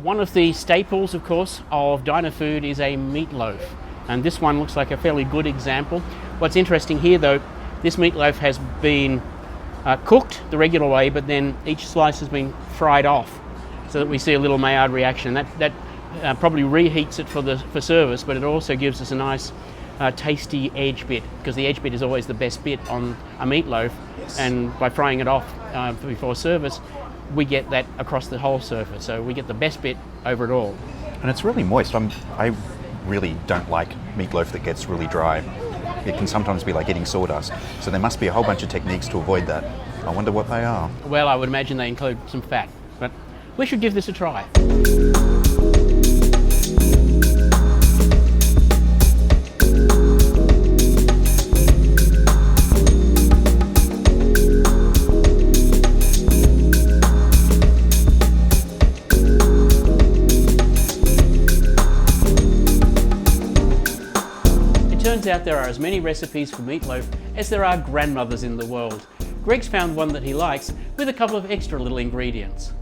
One of the staples, of course, of diner food is a meatloaf, and this one looks like a fairly good example. What's interesting here, though, this meatloaf has been cooked the regular way, but then each slice has been fried off, so that we see a little Maillard reaction. That probably reheats it for service, but it also gives us a nice tasty edge bit, because the edge bit is always the best bit on a meatloaf. Yes. And by frying it off before service, we get that across the whole surface, so we get the best bit over it all. And it's really moist. I really don't like meatloaf that gets really dry. It can sometimes be like eating sawdust, so there must be a whole bunch of techniques to avoid that. I wonder what they are. Well, I would imagine they include some fat, but we should give this a try. Turns out there are as many recipes for meatloaf as there are grandmothers in the world. Greg's found one that he likes with a couple of extra little ingredients.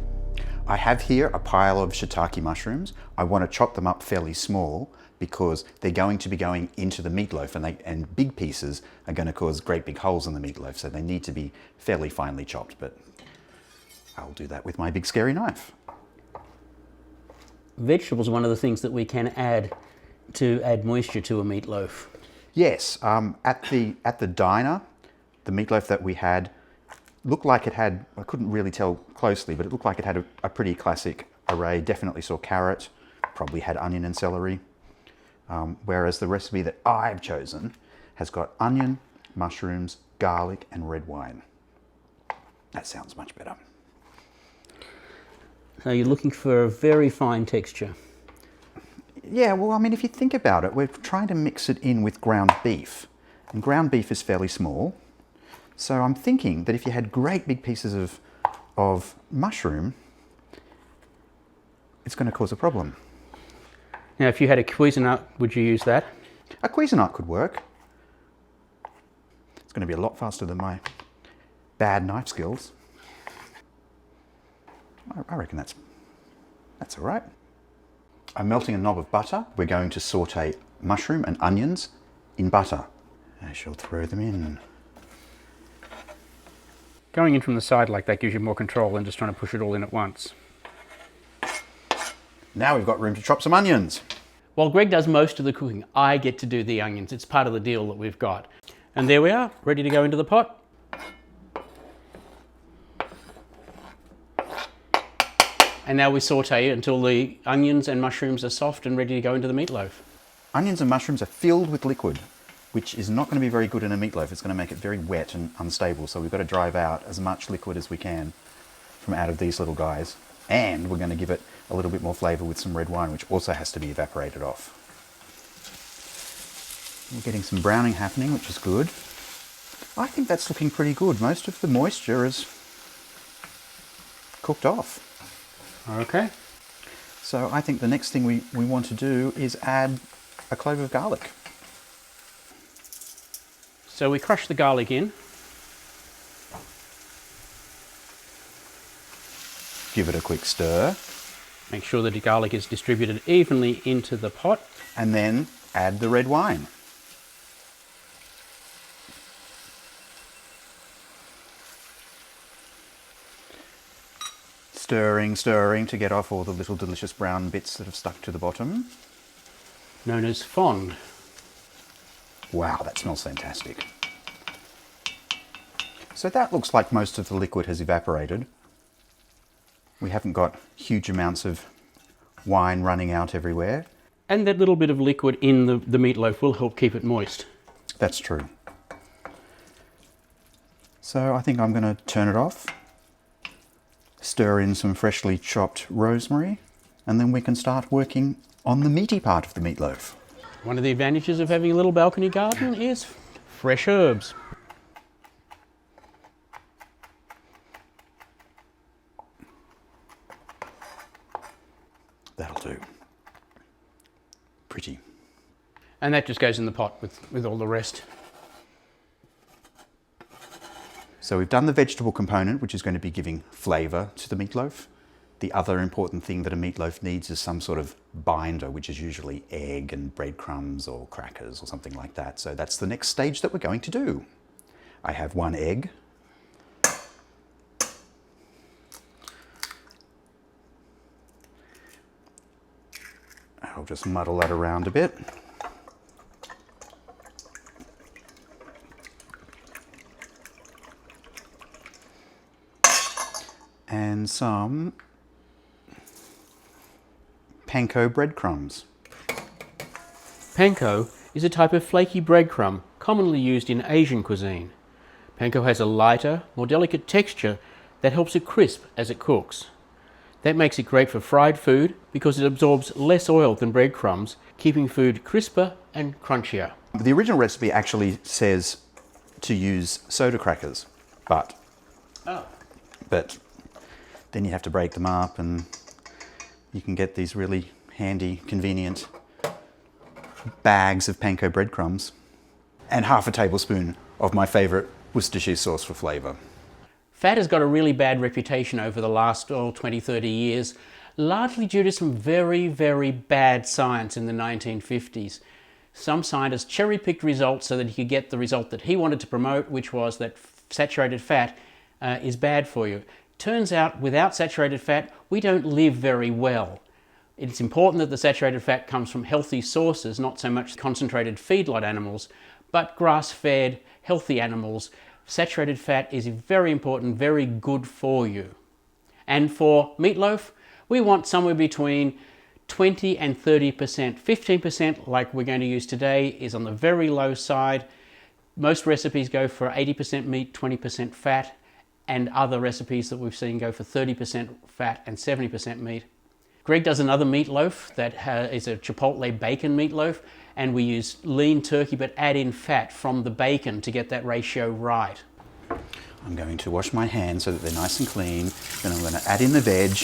I have here a pile of shiitake mushrooms. I want to chop them up fairly small because they're going to be going into the meatloaf, and big pieces are going to cause great big holes in the meatloaf, so they need to be fairly finely chopped, but I'll do that with my big scary knife. Vegetables are one of the things that we can add to add moisture to a meatloaf. Yes, at the diner, the meatloaf that we had looked like it had, I couldn't really tell closely, but it looked like it had a pretty classic array. Definitely saw carrot, probably had onion and celery. Whereas the recipe that I've chosen has got onion, mushrooms, garlic and red wine. That sounds much better. So you're looking for a very fine texture. Yeah, well, I mean, if you think about it, we're trying to mix it in with ground beef, and ground beef is fairly small. So I'm thinking that if you had great big pieces of mushroom, it's going to cause a problem. Now, if you had a Cuisinart, would you use that? A Cuisinart could work. It's going to be a lot faster than my bad knife skills. I reckon that's all right. I'm melting a knob of butter. We're going to saute mushroom and onions in butter. I shall throw them in. Going in from the side like that gives you more control than just trying to push it all in at once. Now we've got room to chop some onions. While Greg does most of the cooking, I get to do the onions. It's part of the deal that we've got. And there we are, ready to go into the pot. And now we saute until the onions and mushrooms are soft and ready to go into the meatloaf. Onions and mushrooms are filled with liquid, which is not going to be very good in a meatloaf. It's going to make it very wet and unstable, so we've got to drive out as much liquid as we can from out of these little guys. And we're going to give it a little bit more flavour with some red wine, which also has to be evaporated off. We're getting some browning happening, which is good. I think that's looking pretty good. Most of the moisture is cooked off. Okay. So I think the next thing we want to do is add a clove of garlic. So we crush the garlic in. Give it a quick stir. Make sure that the garlic is distributed evenly into the pot. And then add the red wine. Stirring, stirring to get off all the little delicious brown bits that have stuck to the bottom. Known as fond. Wow, that smells fantastic. So that looks like most of the liquid has evaporated. We haven't got huge amounts of wine running out everywhere. And that little bit of liquid in the meatloaf will help keep it moist. That's true. So I think I'm going to turn it off. Stir in some freshly chopped rosemary, and then we can start working on the meaty part of the meatloaf. One of the advantages of having a little balcony garden is fresh herbs. That'll do. Pretty. And that just goes in the pot with all the rest. So we've done the vegetable component, which is going to be giving flavour to the meatloaf. The other important thing that a meatloaf needs is some sort of binder, which is usually egg and breadcrumbs or crackers or something like that. So that's the next stage that we're going to do. I have 1 egg. I'll just muddle that around a bit. And some panko breadcrumbs. Panko is a type of flaky breadcrumb commonly used in Asian cuisine. Panko has a lighter, more delicate texture that helps it crisp as it cooks. That makes it great for fried food because it absorbs less oil than breadcrumbs, keeping food crisper and crunchier. The original recipe actually says to use soda crackers, but then you have to break them up, and you can get these really handy, convenient bags of panko breadcrumbs and half a tablespoon of my favourite Worcestershire sauce for flavour. Fat has got a really bad reputation over the last 20, 30 years, largely due to some very, very bad science in the 1950s. Some scientists cherry-picked results so that he could get the result that he wanted to promote, which was that saturated fat is bad for you. Turns out, without saturated fat, we don't live very well. It's important that the saturated fat comes from healthy sources, not so much concentrated feedlot animals, but grass-fed, healthy animals. Saturated fat is very important, very good for you. And for meatloaf, we want somewhere between 20 and 30%. 15%, like we're going to use today, is on the very low side. Most recipes go for 80% meat, 20% fat, and other recipes that we've seen go for 30% fat and 70% meat. Greg does another meatloaf that is a chipotle bacon meatloaf, and we use lean turkey but add in fat from the bacon to get that ratio right. I'm going to wash my hands so that they're nice and clean. Then I'm going to add in the veg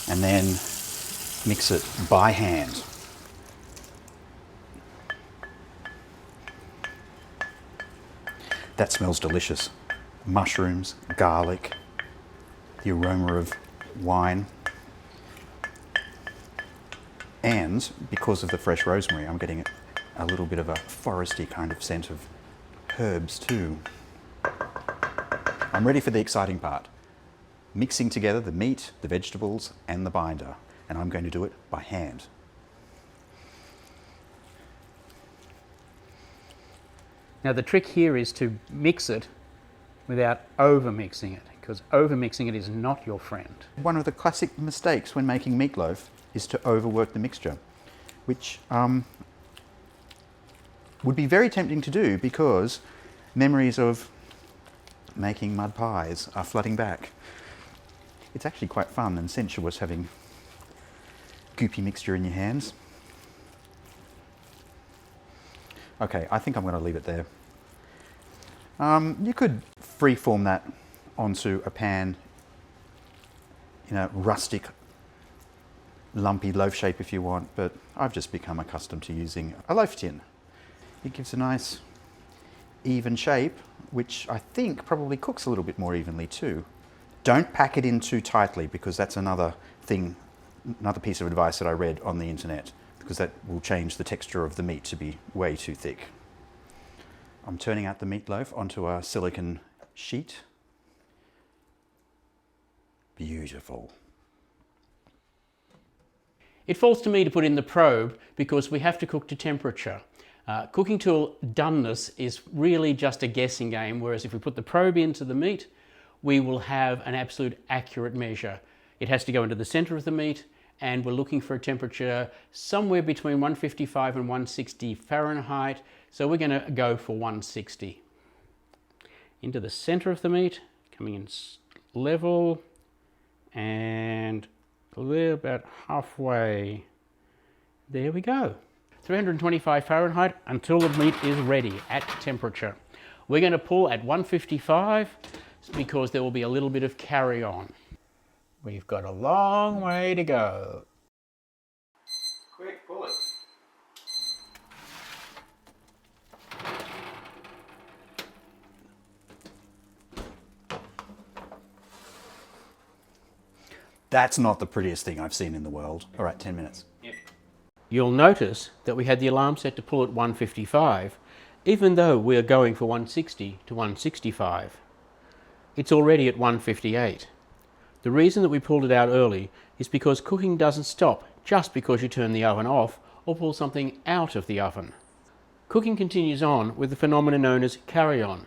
and then mix it by hand. That smells delicious. Mushrooms, garlic, the aroma of wine. And because of the fresh rosemary, I'm getting a little bit of a foresty kind of scent of herbs too. I'm ready for the exciting part. Mixing together the meat, the vegetables, and the binder. And I'm going to do it by hand. Now the trick here is to mix it without over-mixing it, because over-mixing it is not your friend. One of the classic mistakes when making meatloaf is to overwork the mixture, which would be very tempting to do because memories of making mud pies are flooding back. It's actually quite fun and sensuous having goopy mixture in your hands. Okay, I think I'm going to leave it there. You could freeform that onto a pan in a rustic, lumpy loaf shape if you want, but I've just become accustomed to using a loaf tin. It gives a nice even shape, which I think probably cooks a little bit more evenly too. Don't pack it in too tightly, because that's another thing, another piece of advice that I read on the internet, because that will change the texture of the meat to be way too thick. I'm turning out the meatloaf onto a silicone sheet. Beautiful. It falls to me to put in the probe because we have to cook to temperature. Cooking to doneness is really just a guessing game, whereas if we put the probe into the meat, we will have an absolute accurate measure. It has to go into the center of the meat, and we're looking for a temperature somewhere between 155 and 160 Fahrenheit, so we're going to go for 160. Into the center of the meat, coming in level, and about halfway. There we go. 325 Fahrenheit until the meat is ready at temperature. We're going to pull at 155 because there will be a little bit of carry on. We've got a long way to go. Quick, pull it. That's not the prettiest thing I've seen in the world. All right, 10 minutes. Yep. You'll notice that we had the alarm set to pull at 155, even though we are going for 160 to 165. It's already at 158. The reason that we pulled it out early is because cooking doesn't stop just because you turn the oven off or pull something out of the oven. Cooking continues on with the phenomenon known as carry-on.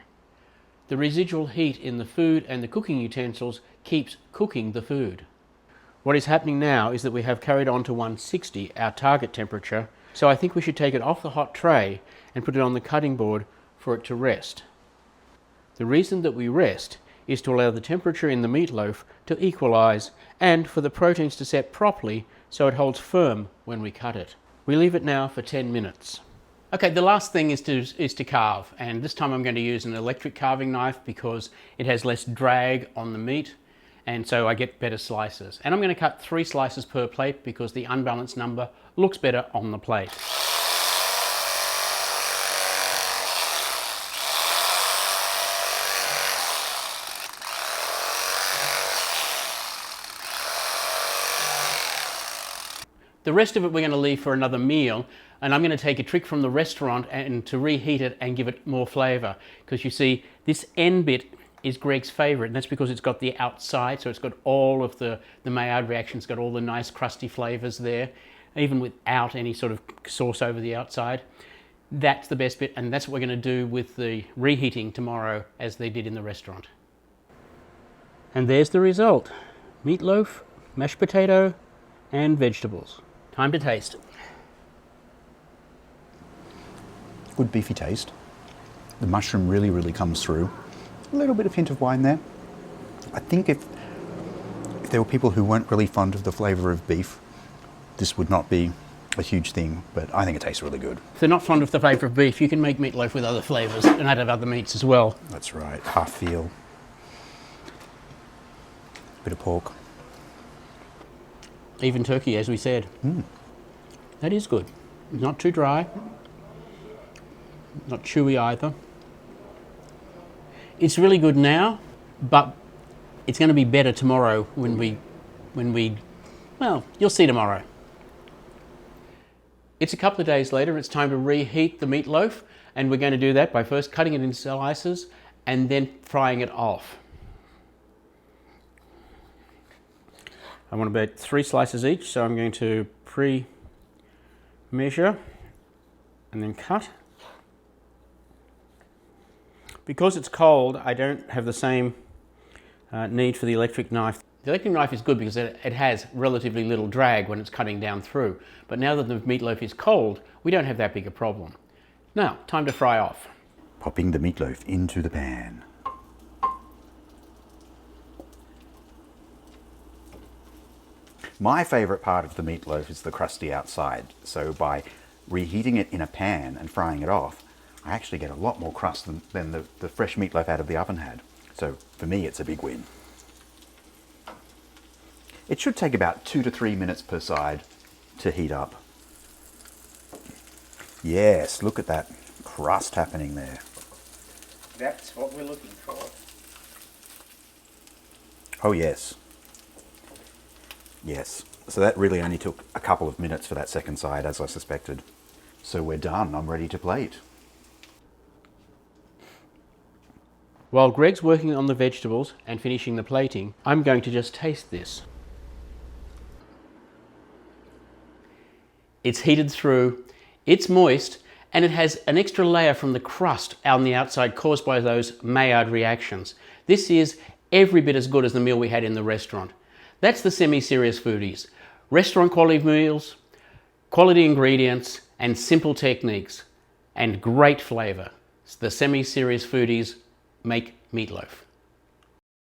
The residual heat in the food and the cooking utensils keeps cooking the food. What is happening now is that we have carried on to 160, our target temperature, so I think we should take it off the hot tray and put it on the cutting board for it to rest. The reason that we rest is to allow the temperature in the meatloaf to equalize and for the proteins to set properly so it holds firm when we cut it. We leave it now for 10 minutes. Okay, the last thing is to carve, and this time I'm going to use an electric carving knife because it has less drag on the meat, and so I get better slices. And I'm going to cut 3 slices per plate because the unbalanced number looks better on the plate. The rest of it we're going to leave for another meal, and I'm going to take a trick from the restaurant and to reheat it and give it more flavour. Because you see, this end bit is Greg's favourite, and that's because it's got the outside, so it's got all of the Maillard reaction, it's got all the nice crusty flavours there, even without any sort of sauce over the outside. That's the best bit, and that's what we're going to do with the reheating tomorrow as they did in the restaurant. And there's the result. Meatloaf, mashed potato and vegetables. Time to taste. Good beefy taste. The mushroom really comes through. A little bit of hint of wine there. I think if there were people who weren't really fond of the flavour of beef, this would not be a huge thing, but I think it tastes really good. If they're not fond of the flavour of beef, you can make meatloaf with other flavours and add other meats as well. That's right. Half veal. Bit of pork. Even turkey, as we said. That is good. Not too dry. Not chewy either. It's really good now, but it's going to be better tomorrow when we, well, you'll see tomorrow. It's a couple of days later, it's time to reheat the meatloaf, and we're going to do that by first cutting it in slices and then frying it off. I want about 3 slices each, so I'm going to pre-measure and then cut. Because it's cold, I don't have the same need for the electric knife. The electric knife is good because it has relatively little drag when it's cutting down through. But now that the meatloaf is cold, we don't have that big a problem. Now, time to fry off. Popping the meatloaf into the pan. My favourite part of the meatloaf is the crusty outside. So by reheating it in a pan and frying it off, I actually get a lot more crust than the fresh meatloaf out of the oven had. So for me, it's a big win. It should take about 2 to 3 minutes per side to heat up. Yes, look at that crust happening there. That's what we're looking for. Oh yes. Yes. So that really only took a couple of minutes for that second side, as I suspected. So we're done. I'm ready to plate. While Greg's working on the vegetables and finishing the plating, I'm going to just taste this. It's heated through, it's moist, and it has an extra layer from the crust on the outside caused by those Maillard reactions. This is every bit as good as the meal we had in the restaurant. That's the semi-serious foodies. Restaurant quality meals, quality ingredients, and simple techniques, and great flavour. The semi-serious foodies make meatloaf.